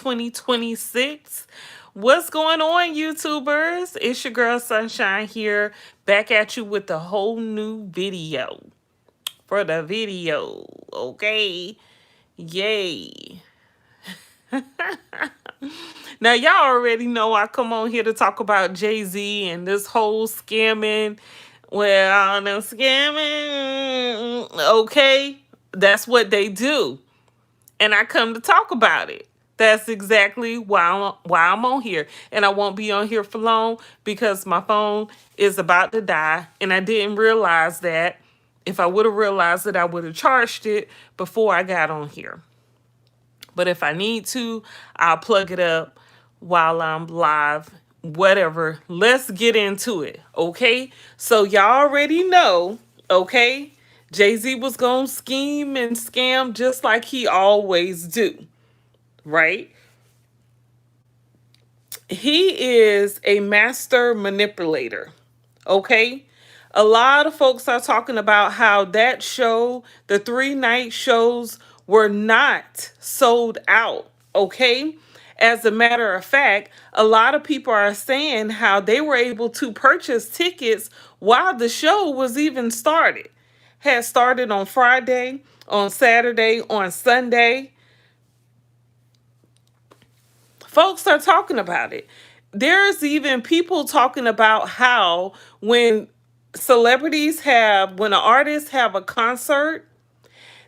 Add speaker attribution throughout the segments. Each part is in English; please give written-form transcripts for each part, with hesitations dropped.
Speaker 1: 2026. What's going on, YouTubers? It's your girl Sunshine here, back at you with a whole new video for the video. Okay, yay. Now, y'all already know I come on here to talk about Jay-Z and this whole scamming. Well, no scamming. Okay, that's what they do. And I come to talk about it. That's exactly why I'm on here. And I won't be on here for long because my phone is about to die. And I didn't realize that. If I would have realized it, I would have charged it before I got on here. But if I need to, I'll plug it up while I'm live, whatever. Let's get into it, okay? So y'all already know, okay? Jay-Z was going to scheme and scam just like he always do, right? He is a master manipulator, okay? A lot of folks are talking about how that show, the 3-night shows, were not sold out, okay? As a matter of fact, a lot of people are saying how they were able to purchase tickets while the show was even started. Had started on Friday, on Saturday, on Sunday. Folks are talking about it. There's even people talking about how when when an artist have a concert,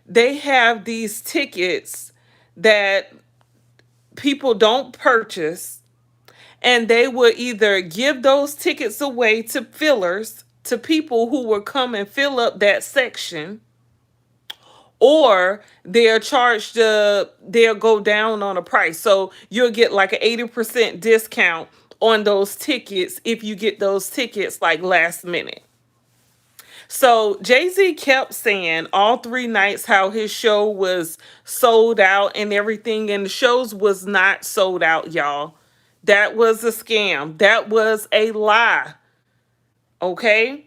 Speaker 1: they have these tickets that people don't purchase, and they would either give those tickets away to fillers, to people who will come and fill up that section, or they'll go down on a price. So you'll get like an 80% discount on those tickets if you get those tickets like last minute. So Jay-Z kept saying all 3 nights how his show was sold out and everything, and the shows was not sold out, y'all. That was a scam. That was a lie. Okay?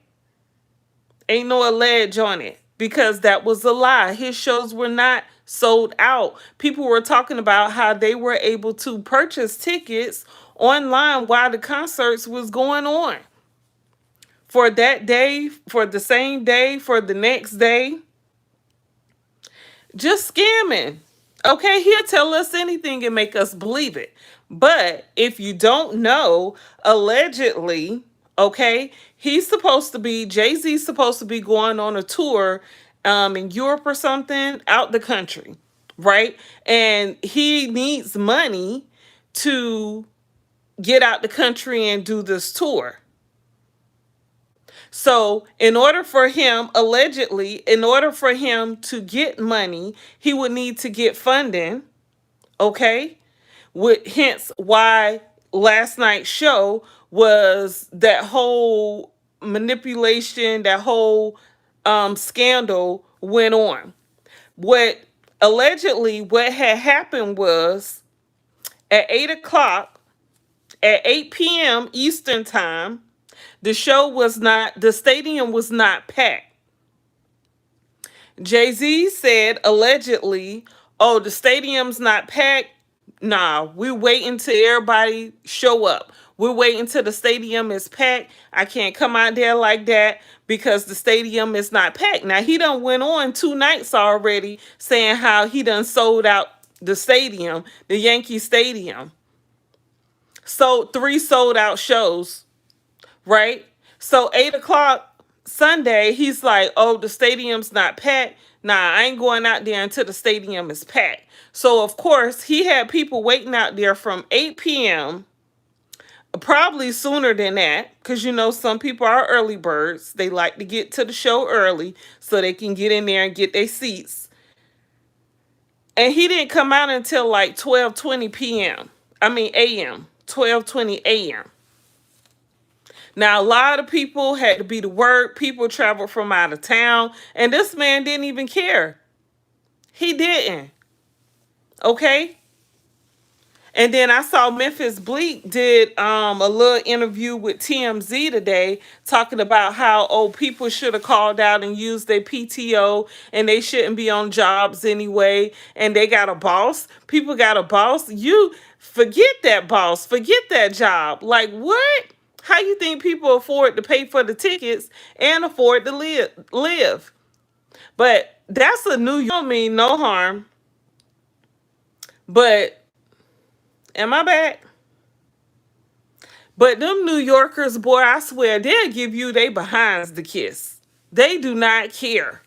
Speaker 1: Ain't no alleged on it because that was a lie. His shows were not sold out. People were talking about how they were able to purchase tickets online while the concerts was going on. For that day, for the same day, for the next day. Just scamming. Okay, he'll tell us anything and make us believe it. But if you don't know, allegedly, okay, Jay-Z's supposed to be going on a tour in Europe or something, out the country, right? And he needs money to get out the country and do this tour. So allegedly, in order for him to get money, he would need to get funding, okay? Hence why last night's show was that whole manipulation, that whole scandal went on. What had happened was at 8 o'clock, at 8 p.m. Eastern time, the stadium was not packed. Jay-Z said allegedly, oh, the stadium's not packed. Nah, we're waiting till everybody show up. We're waiting till the stadium is packed. I can't come out there like that because the stadium is not packed. Now, he done went on 2 nights already saying how he done sold out the stadium, the Yankee Stadium. So 3 sold out shows, right? So 8 o'clock Sunday, he's like, oh, the stadium's not packed. Nah, I ain't going out there until the stadium is packed. So, of course, he had people waiting out there from 8 p.m., probably sooner than that, because, some people are early birds. They like to get to the show early so they can get in there and get their seats. And he didn't come out until like 12:20 p.m. a.m., 12:20 a.m. Now, a lot of people had to be to work. People traveled from out of town. And this man didn't even care. He didn't. Okay? And then I saw Memphis Bleak did a little interview with TMZ today talking about how people should have called out and used their PTO and they shouldn't be on jobs anyway and they got a boss. People got a boss. You forget that boss. Forget that job. Like what? How you think people afford to pay for the tickets and afford to live? But that's a New York. Don't mean no harm. But am I back? But them New Yorkers, boy, I swear, they'll give you they behinds to kiss. They do not care.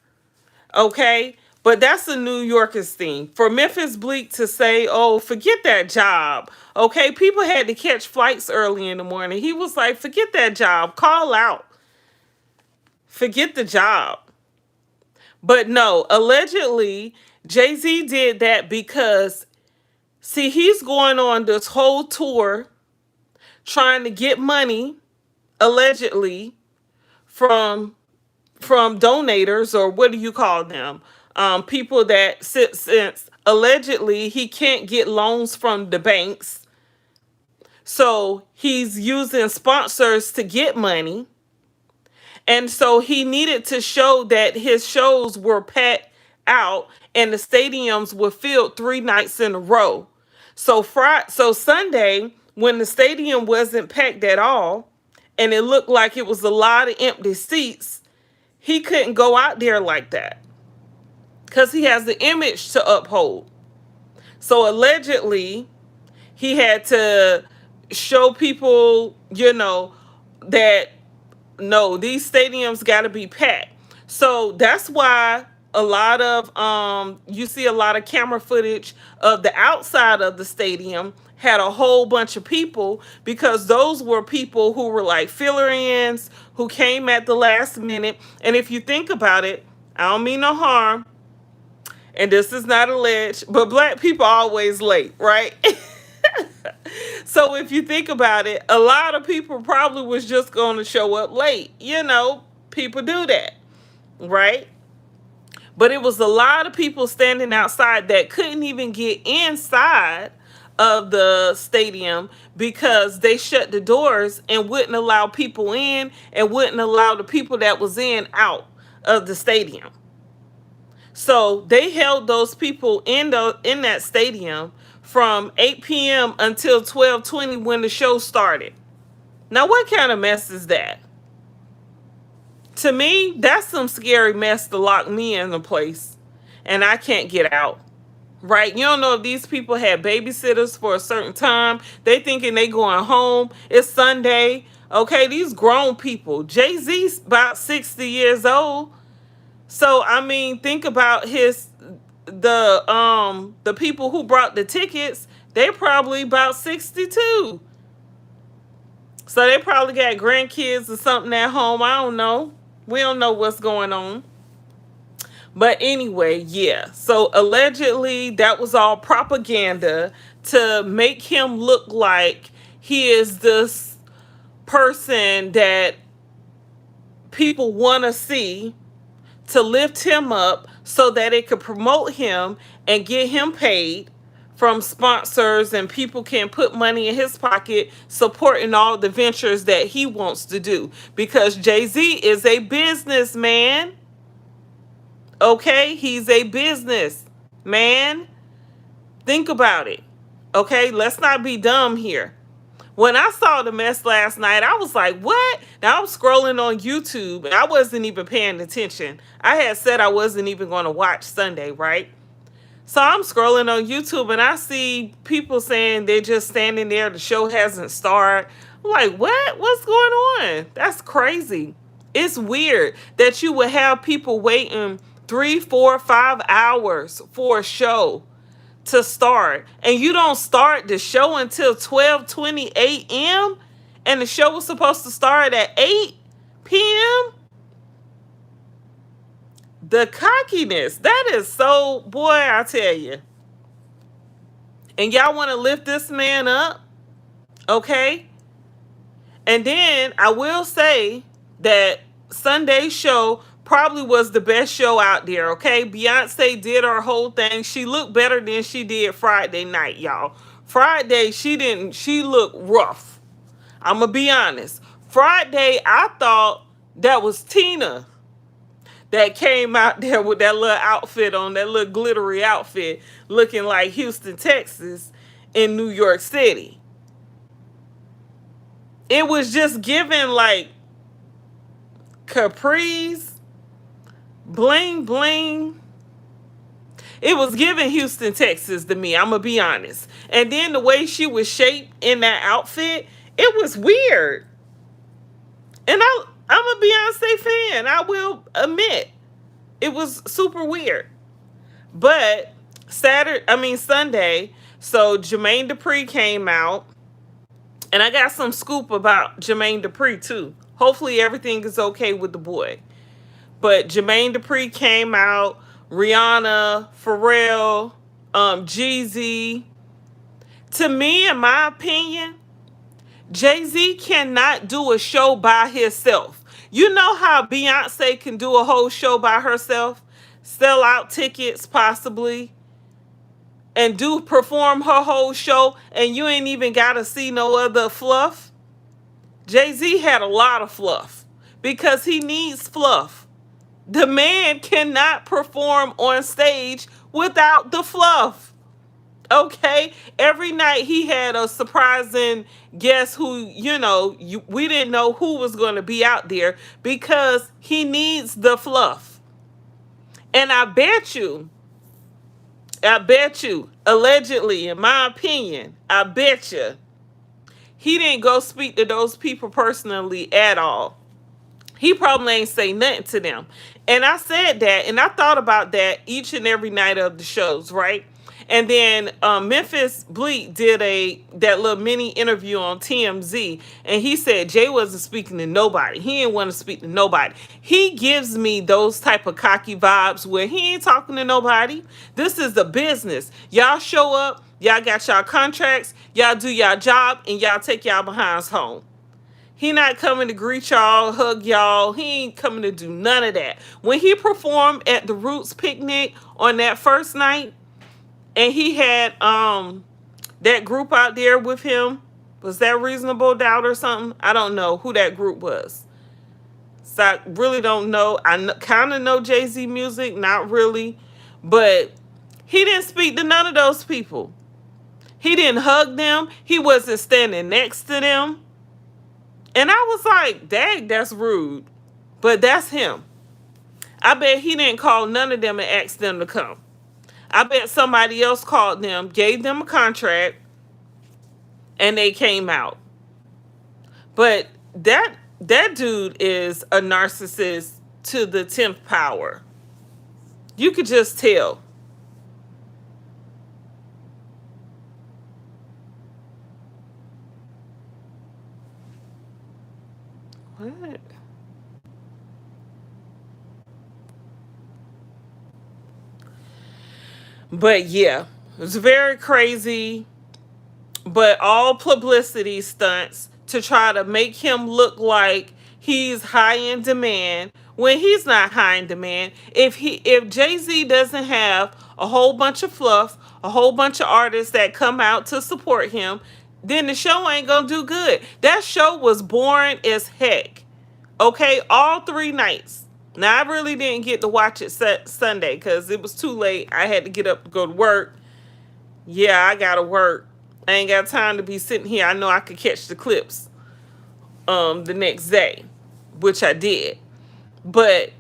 Speaker 1: Okay? But that's a New Yorkers thing. For Memphis Bleak to say, oh, forget that job. Okay? People had to catch flights early in the morning. He was like, forget that job. Call out. Forget the job. But no, allegedly, Jay-Z did that because, see, he's going on this whole tour trying to get money, allegedly, from donators, or what do you call them? People that since allegedly he can't get loans from the banks. So he's using sponsors to get money. And so he needed to show that his shows were packed out and the stadiums were filled 3 nights in a row. So Sunday, when the stadium wasn't packed at all, and it looked like it was a lot of empty seats, he couldn't go out there like that because he has the image to uphold. So allegedly, he had to show people, that no, these stadiums got to be packed. So that's why a lot of you see a lot of camera footage of the outside of the stadium had a whole bunch of people, because those were people who were like fill-ins, who came at the last minute. And if you think about it, I don't mean no harm, and this is not alleged, but black people are always late, right? So if you think about it, a lot of people probably was just going to show up late. People do that, right? But it was a lot of people standing outside that couldn't even get inside of the stadium because they shut the doors and wouldn't allow people in and wouldn't allow the people that was in out of the stadium. So they held those people in that stadium from 8 p.m. until 12:20 when the show started. Now, what kind of mess is that? To me, that's some scary mess to lock me in a place and I can't get out. Right? You don't know if these people had babysitters for a certain time. They thinking they going home. It's Sunday. Okay, these grown people. Jay-Z's about 60 years old. So I mean, think about the people who brought the tickets. They probably about 62. So they probably got grandkids or something at home. I don't know. We don't know what's going on. But anyway, yeah. So allegedly that was all propaganda to make him look like he is this person that people want to see, to lift him up so that it could promote him and get him paid from sponsors, and people can put money in his pocket supporting all the ventures that he wants to do, because Jay-Z is a businessman. Okay, he's a business man. Think about it. Okay, let's not be dumb here. When I saw the mess last night, I was like, what? Now I'm scrolling on YouTube and I wasn't even paying attention. I had said I wasn't even going to watch Sunday, right? So I'm scrolling on YouTube and I see people saying they're just standing there. The show hasn't started. I'm like, what? What's going on? That's crazy. It's weird that you would have people waiting 3, 4, 5 hours for a show to start, and you don't start the show until 12:20 a.m. and the show was supposed to start at 8 p.m. The cockiness, that is so, boy, I tell you. And y'all want to lift this man up, okay? And then I will say that Sunday's show probably was the best show out there, okay? Beyonce did her whole thing. She looked better than she did Friday night, y'all. Friday, she didn't. She looked rough. I'm gonna be honest. Friday, I thought that was Tina that came out there with that little outfit on, that little glittery outfit, looking like Houston, Texas, in New York City. It was just giving like capris, bling bling. It was giving Houston, Texas to me. I'm gonna be honest. And then the way she was shaped in that outfit, it was weird. And I'm a Beyonce fan. I will admit, it was super weird. But Sunday. So Jermaine Dupree came out, and I got some scoop about Jermaine Dupree too. Hopefully everything is okay with the boy. But Jermaine Dupree came out, Rihanna, Pharrell, Jeezy. To me, in my opinion, Jay-Z cannot do a show by himself. You know how Beyonce can do a whole show by herself? Sell out tickets, possibly, and do perform her whole show, and you ain't even got to see no other fluff? Jay-Z had a lot of fluff because he needs fluff. The man cannot perform on stage without the fluff. Okay, every night he had a surprising guest who, we didn't know who was going to be out there because he needs the fluff. And I bet you, allegedly, in my opinion, I bet you, he didn't go speak to those people personally at all. He probably ain't say nothing to them. And I said that, and I thought about that each and every night of the shows, right? And then Memphis Bleak did that little mini interview on TMZ, and he said Jay wasn't speaking to nobody. He didn't want to speak to nobody. He gives me those type of cocky vibes where he ain't talking to nobody. This is the business. Y'all show up, y'all got y'all contracts, y'all do y'all job, and y'all take y'all behinds home. He not coming to greet y'all, hug y'all. He ain't coming to do none of that. When he performed at the Roots picnic on that first night, and he had that group out there with him, was that Reasonable Doubt or something? I don't know who that group was. So I really don't know. I kind of know Jay-Z music, not really. But he didn't speak to none of those people. He didn't hug them. He wasn't standing next to them. And I was like, dang, that's rude. But that's him. I bet he didn't call none of them and ask them to come. I bet somebody else called them, gave them a contract, and they came out. But that dude is a narcissist to the 10th power. You could just tell. What? But yeah, it was very crazy. But all publicity stunts to try to make him look like he's high in demand when he's not high in demand. If Jay-Z doesn't have a whole bunch of fluff, a whole bunch of artists that come out to support him, then the show ain't gonna do good. That show was boring as heck. Okay, all 3 nights. Now, I really didn't get to watch it Sunday because it was too late. I had to get up to go to work. Yeah, I gotta work. I ain't got time to be sitting here. I know I could catch the clips the next day, which I did. But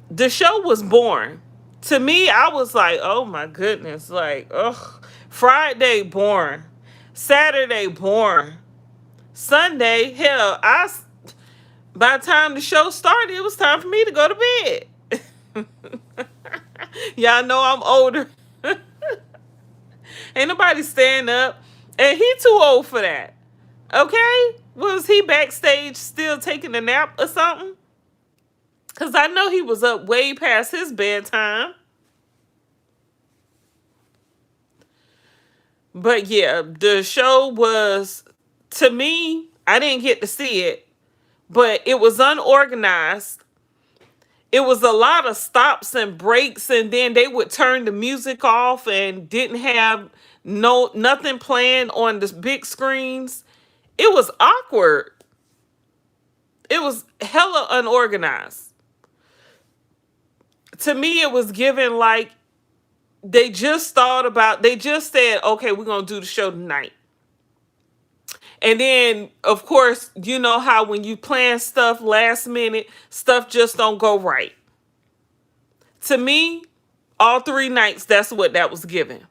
Speaker 1: the show was boring. To me, I was like, oh my goodness. Like, ugh. Friday, boring. Saturday, boring. Sunday, hell, by the time the show started, it was time for me to go to bed. Y'all know I'm older. Ain't nobody staying up. And he too old for that. Okay? Was he backstage still taking a nap or something? Because I know he was up way past his bedtime. But yeah, the show was, to me, I didn't get to see it, but it was unorganized. It was a lot of stops and breaks, and then they would turn the music off and didn't have nothing playing on the big screens. It was awkward. It was hella unorganized. To me, it was given like they just said, okay, we're gonna do the show tonight. And then, of course, you know how when you plan stuff last minute, stuff just don't go right. To me, all 3 nights, that's what that was given.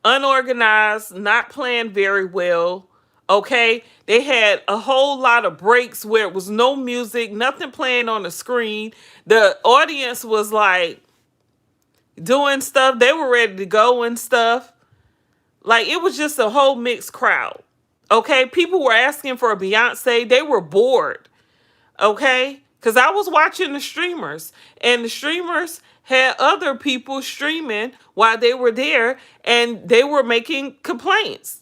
Speaker 1: Unorganized, not planned very well. Okay, they had a whole lot of breaks where it was no music, nothing playing on the screen. The audience was like doing stuff, they were ready to go and stuff. Like, it was just a whole mixed crowd. Okay, people were asking for a Beyonce, they were bored. Okay, because I was watching the streamers, and the streamers had other people streaming while they were there, and they were making complaints.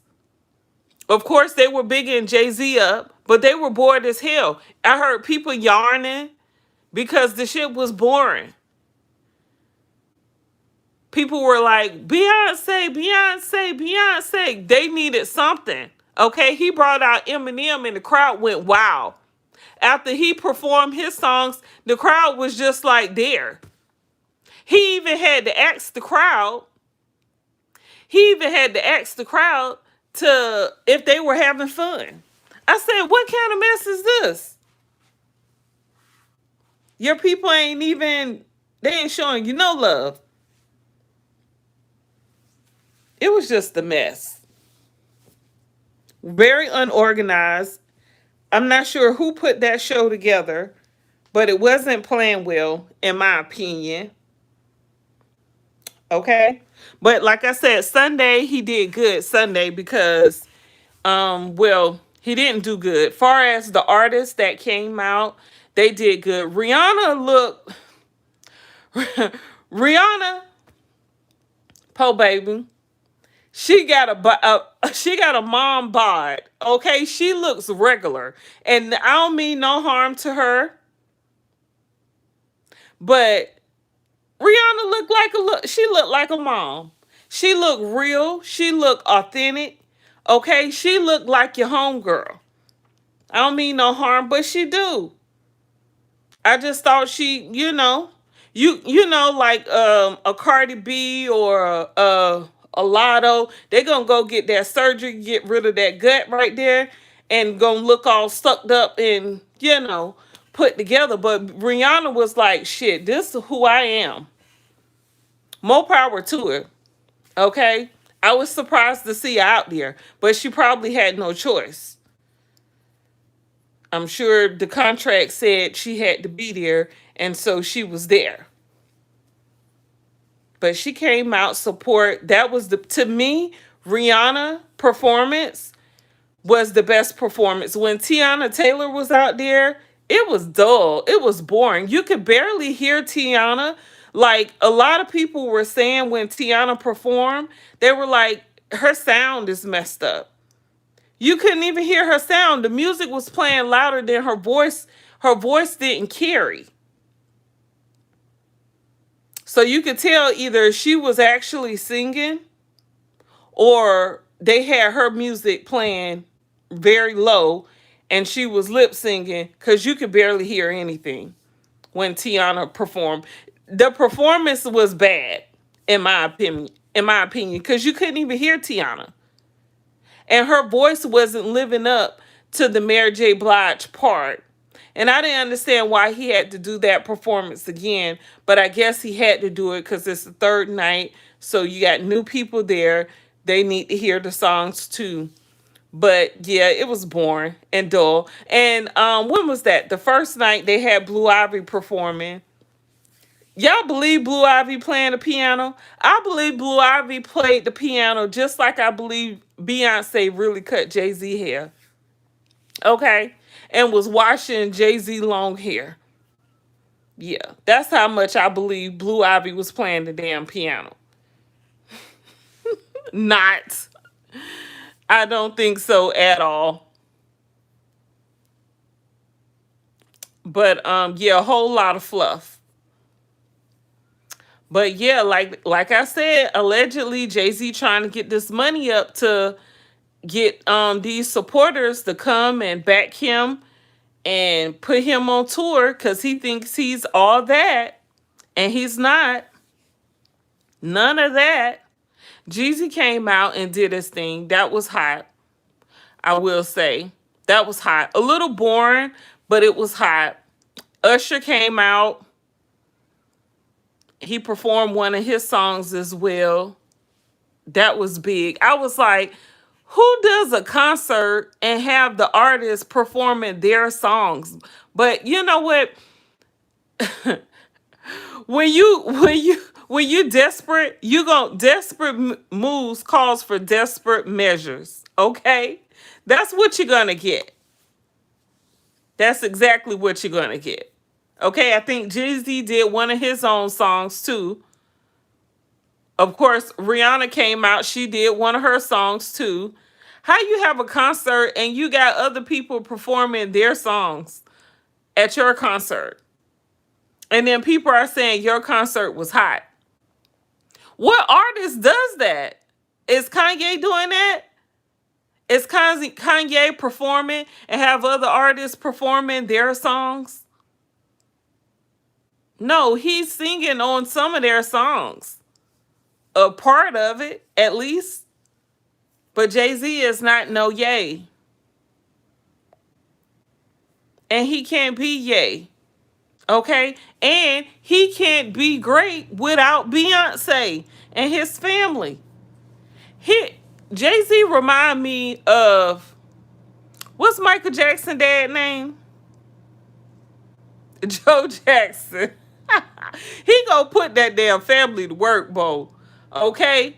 Speaker 1: Of course, they were bigging Jay-Z up, but they were bored as hell. I heard people yarning because the shit was boring. People were like, Beyonce, Beyonce, Beyonce. They needed something. Okay, he brought out Eminem and the crowd went wow. After he performed his songs, the crowd was just like there. He even had to ask the crowd. He even had to ask the crowd to if they were having fun. I said, what kind of mess is this? Your people ain't even, they ain't showing you no love. It was just a mess. Very unorganized. I'm not sure who put that show together, but it wasn't playing well, in my opinion. Okay. But like I said, Sunday he did good Sunday because well, he didn't do good. Far as the artists that came out, they did good. Rihanna looked Rihanna, po baby. She got a mom bod. Okay, she looks regular, and I don't mean no harm to her, but Rihanna looked like she looked like a mom. She looked real. She looked authentic. Okay, she looked like your homegirl. I don't mean no harm, but she do. I just thought she, you know, like a Cardi B or a Lotto, they gonna go get that surgery, get rid of that gut right there, and gonna look all sucked up and put together. But Rihanna was like, shit, this is who I am. More power to her. Okay, I was surprised to see her out there, but she probably had no choice. I'm sure the contract said she had to be there, and so she was there. But she came out support. That was to me, Rihanna performance was the best performance. When Tiana Taylor was out there, it was dull. It was boring. You could barely hear Tiana. Like a lot of people were saying when Tiana performed, they were like, her sound is messed up. You couldn't even hear her sound. The music was playing louder than her voice. Her voice didn't carry. So you could tell either she was actually singing or they had her music playing very low and she was lip singing because you could barely hear anything when Tiana performed. The performance was bad, in my opinion, because you couldn't even hear Tiana. And her voice wasn't living up to the Mary J. Blige part. And I didn't understand why he had to do that performance again, but I guess he had to do it because it's the third night, so you got new people there. They need to hear the songs too. But yeah, it was boring and dull. And when was that? The first night they had Blue Ivy performing. Y'all believe Blue Ivy playing the piano? I believe Blue Ivy played the piano just like I believe Beyonce really cut Jay-Z hair. Okay? And was washing Jay-Z long hair. Yeah, that's how much I believe Blue Ivy was playing the damn piano. Not. I don't think so at all. But yeah, a whole lot of fluff. But yeah, like I said, allegedly Jay-Z trying to get this money up to get these supporters to come and back him and put him on tour because he thinks he's all that, and he's not. None of that. Jeezy came out and did his thing. That was hot. I will say. That was hot. A little boring, but it was hot. Usher came out. He performed one of his songs as well. That was big. I was like, who does a concert and have the artist performing their songs? But you know what? When you desperate, desperate moves calls for desperate measures. Okay? That's what you're gonna get. That's exactly what you're gonna get. Okay, I think Jay-Z did one of his own songs too. Of course, Rihanna came out, she did one of her songs too. How you have a concert and you got other people performing their songs at your concert? And then people are saying your concert was hot. What artist does that? Is Kanye doing that? Is Kanye performing and have other artists performing their songs? No, he's singing on some of their songs. A part of it, at least. But Jay-Z is not no Ye. And he can't be Ye. Okay? And he can't be great without Beyonce and his family. Jay-Z remind me of, what's Michael Jackson dad name? Joe Jackson. He gonna put that damn family to work, Bo. Okay?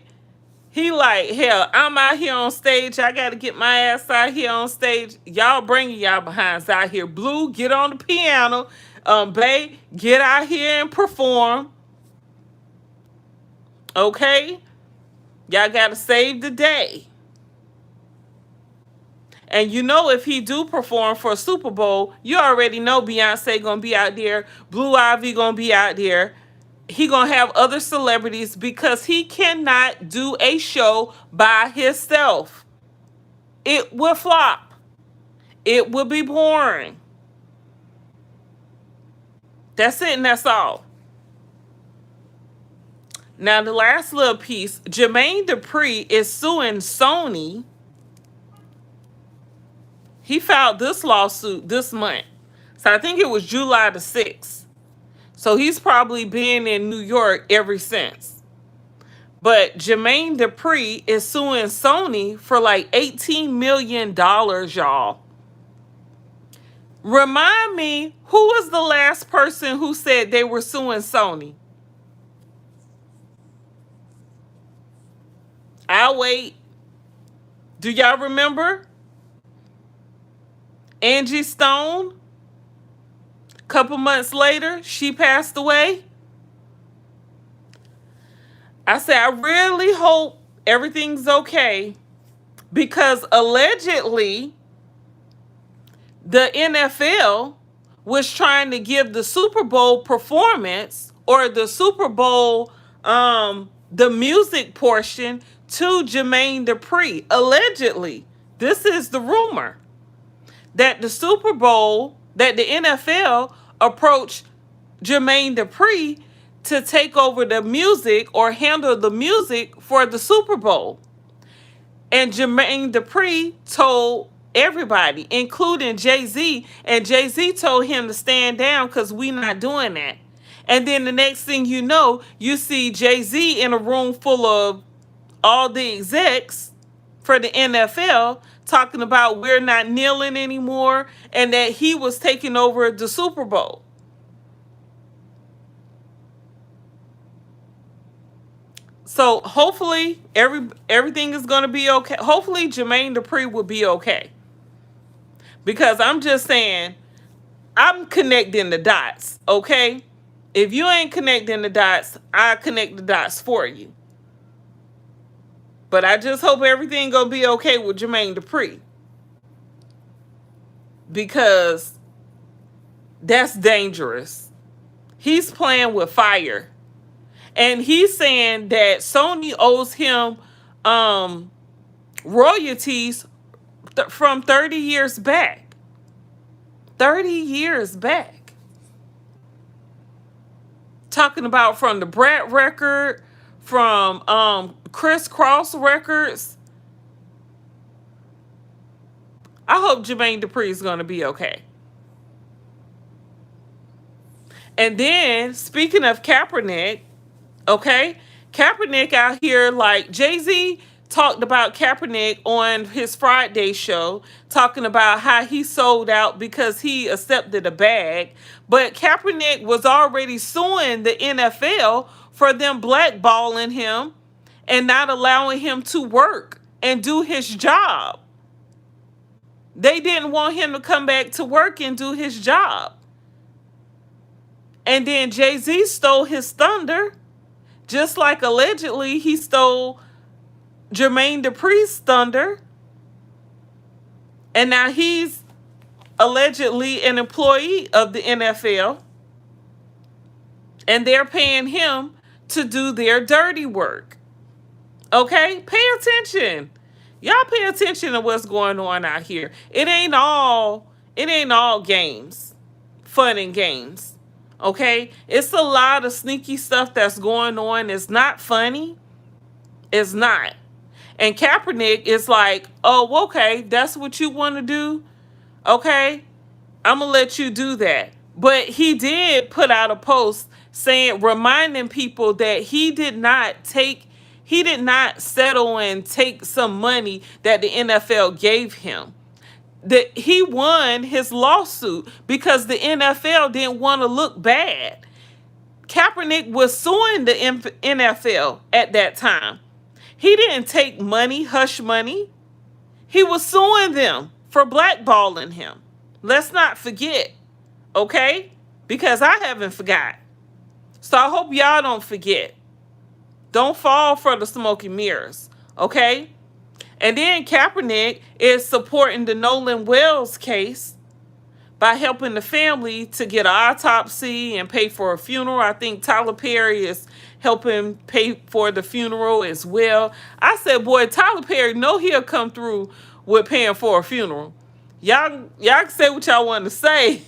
Speaker 1: He like, hell, I'm out here on stage. I gotta get my ass out here on stage. Y'all bringing y'all behinds out here. Blue, get on the piano. Bay, get out here and perform. Okay? Y'all gotta save the day. And you know, if he do perform for a Super Bowl, you already know Beyonce gonna be out there, Blue Ivy gonna be out there. He gonna have other celebrities because he cannot do a show by himself. It will flop. It will be boring. That's it, and that's all. Now, the last little piece, Jermaine Dupree is suing Sony. He filed this lawsuit this month. So I think it was July the 6th. So he's probably been in New York ever since. But Jermaine Dupree is suing Sony for like $18 million, y'all. Remind me, who was the last person who said they were suing Sony? I'll wait. Do y'all remember? Angie Stone? A couple months later, she passed away. I said, I really hope everything's okay, because allegedly the NFL was trying to give the Super Bowl performance, or the Super Bowl, the music portion, to Jermaine Dupree. Allegedly, this is the rumor, that the Super Bowl, that the NFL approached Jermaine Dupree to take over the music or handle the music for the Super Bowl. And Jermaine Dupree told everybody, including Jay-Z, and Jay-Z told him to stand down because we not doing that. And then the next thing you know, you see Jay-Z in a room full of all the execs for the NFL talking about we're not kneeling anymore, and that he was taking over the Super Bowl. So hopefully everything is going to be okay. Hopefully Jermaine Dupree will be okay. Because I'm just saying, I'm connecting the dots, okay? If you ain't connecting the dots, I connect the dots for you. But I just hope everything going to be okay with Jermaine Dupree. Because That's dangerous. He's playing with fire. And he's saying that Sony owes him um, royalties from 30 years back. 30 years back. Talking about from the Brat record, from Crisscross Records. I hope Jermaine Dupree is going to be okay. And then, speaking of Kaepernick, okay, Kaepernick out here, like Jay-Z talked about Kaepernick on his Friday show, talking about how he sold out because he accepted a bag. But Kaepernick was already suing the NFL for them blackballing him and not allowing him to work and do his job. They didn't want him to come back to work and do his job. And then Jay-Z stole his thunder, just like allegedly he stole Jermaine Dupree's thunder. And now he's allegedly an employee of the NFL. And they're paying him to do their dirty work. Okay? Pay attention. Y'all pay attention to what's going on out here. It ain't all games. Fun and games. Okay? It's a lot of sneaky stuff that's going on. It's not funny. It's not. And Kaepernick is like, oh, okay, that's what you want to do? Okay, I'm going to let you do that. But he did put out a post saying, reminding people that he did not settle and take some money that the NFL gave him. That he won his lawsuit because the NFL didn't want to look bad. Kaepernick was suing the NFL at that time. He didn't take money, hush money. He was suing them for blackballing him. Let's not forget, okay? Because I haven't forgot. So I hope y'all don't forget. Don't fall for the smoke and mirrors, okay? And then Kaepernick is supporting the Nolan Wells case by helping the family to get an autopsy and pay for a funeral. I think Tyler Perry is helping pay for the funeral as well. I said, boy, Tyler Perry, know he'll come through with paying for a funeral. Y'all can say what y'all want to say.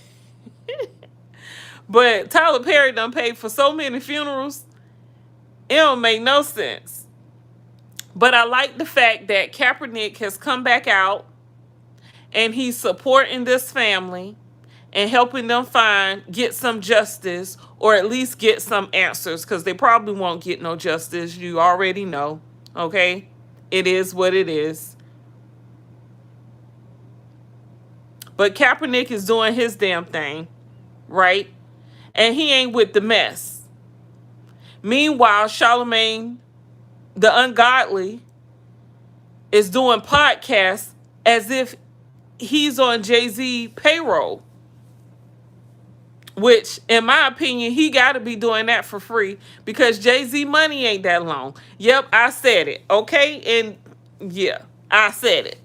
Speaker 1: But Tyler Perry done paid for so many funerals. It don't make no sense. But I like the fact that Kaepernick has come back out and he's supporting this family and helping them get some justice, or at least get some answers, because they probably won't get no justice. You already know, okay? It is what it is. But Kaepernick is doing his damn thing, right? And he ain't with the mess. Meanwhile, Charlemagne the Ungodly is doing podcasts as if he's on Jay-Z payroll. Which, in my opinion, he got to be doing that for free because Jay-Z money ain't that long. Yep, I said it. Okay? And yeah, I said it.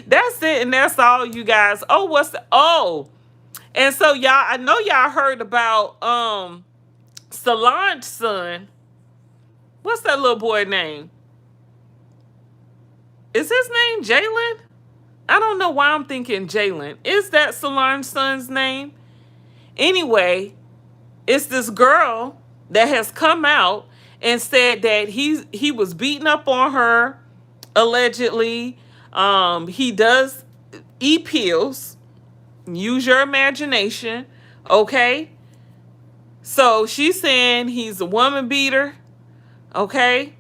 Speaker 1: That's it, and that's all, you guys. And so y'all, I know y'all heard about Solange's son. What's that little boy name? Is his name Jalen? I don't know why I'm thinking Jalen. Is that Solange's son's name? Anyway, it's this girl that has come out and said that he was beating up on her, allegedly. He does e-pills. Use your imagination, okay? So she's saying he's a woman beater, okay?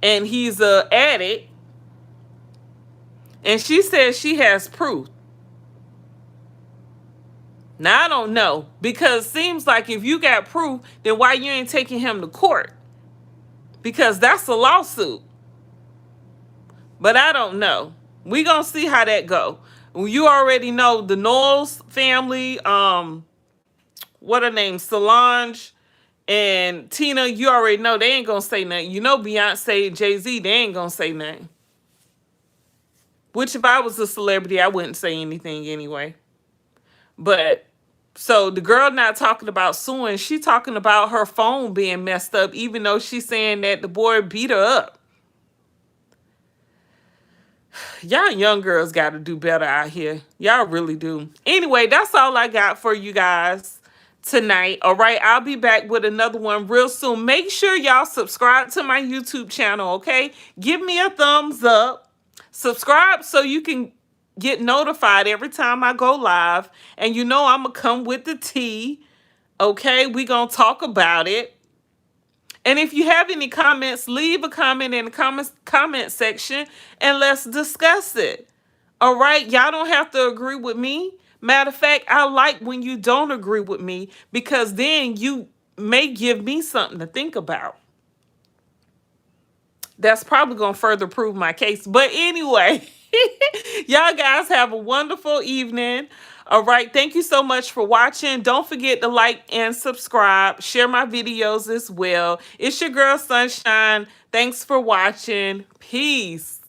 Speaker 1: And he's an addict. And she says she has proof. Now, I don't know, because it seems like if you got proof, then why you ain't taking him to court? Because that's a lawsuit. But I don't know. We gonna see how that go. You already know the Knowles family, what her name, Solange and Tina, you already know they ain't gonna say nothing. You know Beyonce and Jay-Z, they ain't gonna say nothing. Which if I was a celebrity, I wouldn't say anything anyway. But so the girl not talking about suing, she talking about her phone being messed up, even though she's saying that the boy beat her up. Y'all young girls got to do better out here. Y'all really do. Anyway, that's all I got for you guys tonight. All right, I'll be back with another one real soon. Make sure y'all subscribe to my YouTube channel, okay? Give me a thumbs up. Subscribe so you can get notified every time I go live. And you know I'm going to come with the tea, okay? We going to talk about it. And if you have any comments, leave a comment in the comment section and let's discuss it. All right? Y'all don't have to agree with me. Matter of fact, I like when you don't agree with me because then you may give me something to think about. That's probably going to further prove my case. But anyway, y'all guys have a wonderful evening. All right. Thank you so much for watching. Don't forget to like and subscribe. Share my videos as well. It's your girl Sunshine. Thanks for watching. Peace.